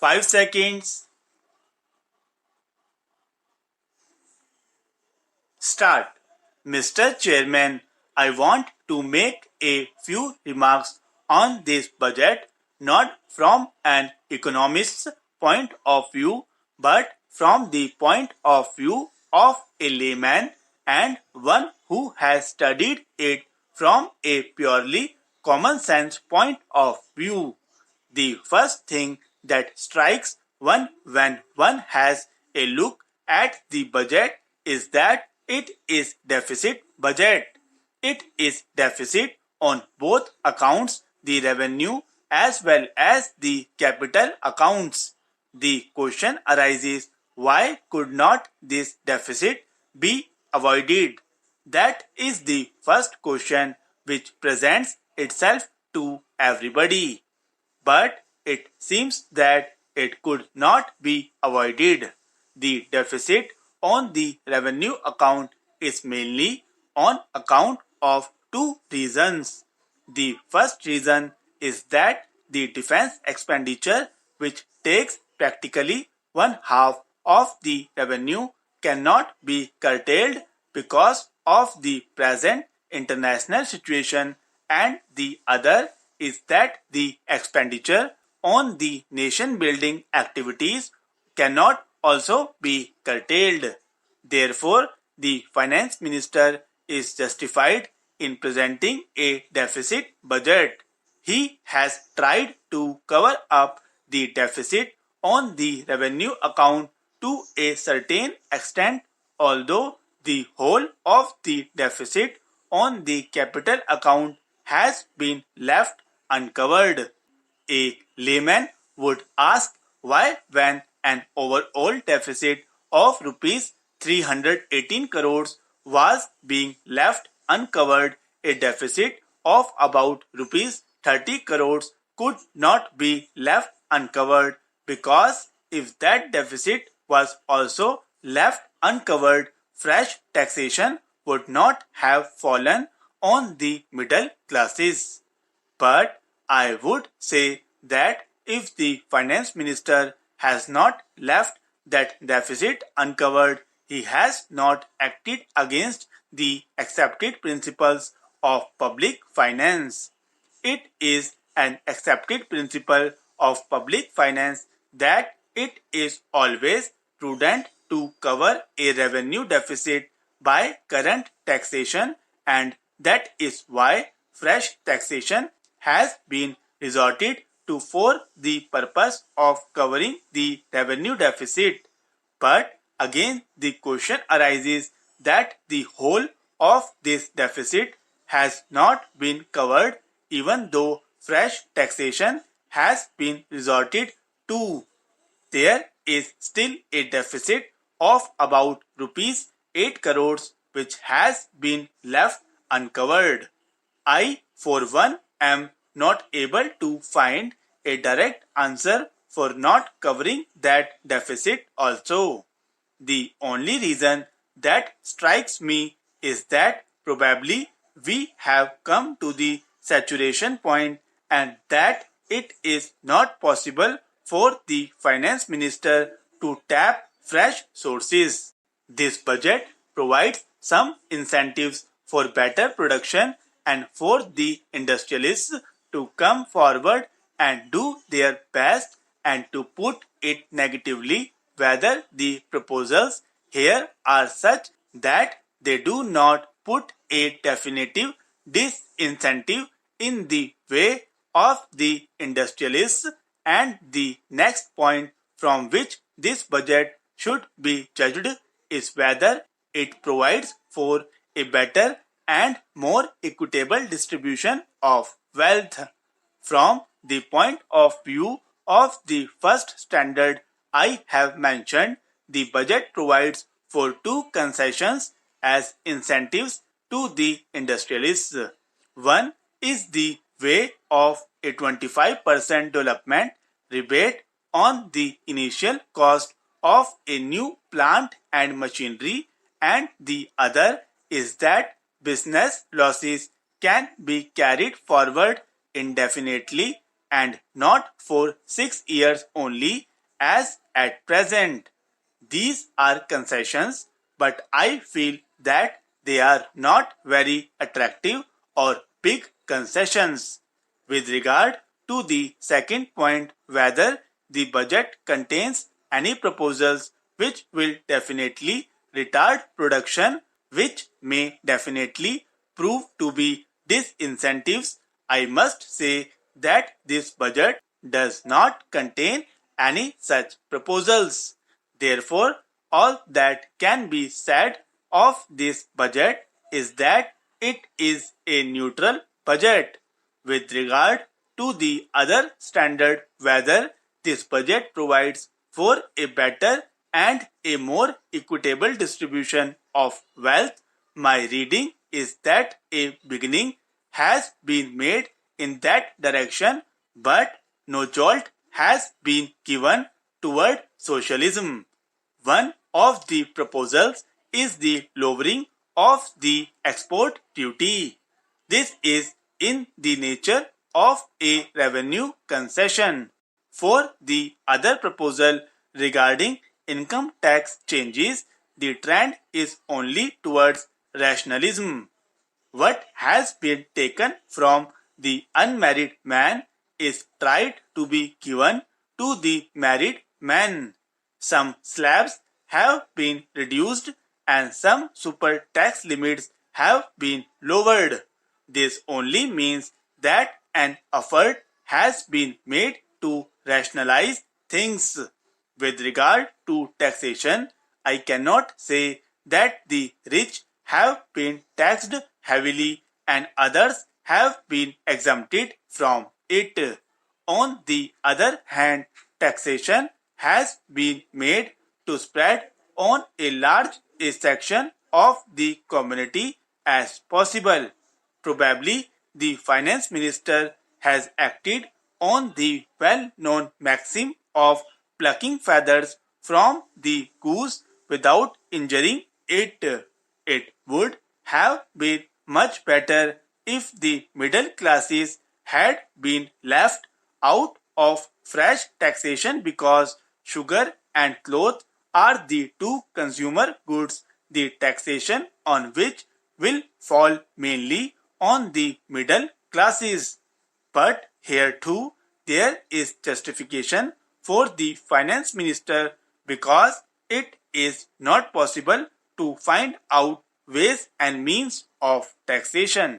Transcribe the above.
5 seconds. Start. Mr. Chairman, I want to make a few remarks on this budget, not from an economist's point of view, but from the point of view of a layman and one who has studied it from a purely common sense point of view. The first thing that strikes one when one has a look at the budget is that it is deficit budget. It is deficit on both accounts, the revenue as well as the capital accounts. The question arises, why could not this deficit be avoided? That is the first question which presents itself to everybody. But it seems that it could not be avoided. The deficit on the revenue account is mainly on account of two reasons. The first reason is that the defense expenditure, which takes practically one half of the revenue, cannot be curtailed because of the present international situation, and the other is that the expenditure on the nation building activities cannot also be curtailed. Therefore, the finance minister is justified in presenting a deficit budget. He has tried to cover up the deficit on the revenue account to a certain extent, although the whole of the deficit on the capital account has been left uncovered. A layman would ask why, when an overall deficit of rupees 318 crores was being left uncovered, a deficit of about rupees 30 crores could not be left uncovered, because if that deficit was also left uncovered, fresh taxation would not have fallen on the middle classes. But I would say that if the finance minister has not left that deficit uncovered, he has not acted against the accepted principles of public finance. It is an accepted principle of public finance that it is always prudent to cover a revenue deficit by current taxation, and that is why fresh taxation has been resorted to for the purpose of covering the revenue deficit. But again, the question arises that the whole of this deficit has not been covered, even though fresh taxation has been resorted to. There is still a deficit of about rupees 8 crores which has been left uncovered. I, for one, am not able to find a direct answer for not covering that deficit also. The only reason that strikes me is that probably we have come to the saturation point and that it is not possible for the finance minister to tap fresh sources. This budget provides some incentives for better production and for the industrialists to come forward and do their best, and to put it negatively, whether the proposals here are such that they do not put a definitive disincentive in the way of the industrialists. And the next point from which this budget should be judged is whether it provides for a better and more equitable distribution of wealth. From the point of view of the first standard I have mentioned, the budget provides for two concessions as incentives to the industrialists. One is the way of a 25% development rebate on the initial cost of a new plant and machinery, and the other is that business losses can be carried forward indefinitely and not for 6 years only, as at present. These are concessions, but I feel that they are not very attractive or big concessions. With regard to the second point, whether the budget contains any proposals which will definitely retard production, which may definitely prove to be disincentives, I must say that this budget does not contain any such proposals. Therefore, all that can be said of this budget is that it is a neutral budget. With regard to the other standard, whether this budget provides for a better and a more equitable distribution of wealth, my reading is that a beginning has been made in that direction, but no jolt has been given toward socialism. One of the proposals is the lowering of the export duty. This is in the nature of a revenue concession. For the other proposal regarding income tax changes, the trend is only towards rationalism. What has been taken from the unmarried man is tried to be given to the married man. Some slabs have been reduced and some super tax limits have been lowered. This only means that an effort has been made to rationalize things. With regard to taxation, I cannot say that the rich have been taxed heavily and others have been exempted from it. On the other hand, taxation has been made to spread on a large section of the community as possible. Probably the finance minister has acted on the well-known maxim of plucking feathers from the goose without injuring it. It would have been much better if the middle classes had been left out of fresh taxation, because sugar and cloth are the two consumer goods, the taxation on which will fall mainly on the middle classes. But here too there is justification for the finance minister, because it is not possible to find out ways and means of taxation.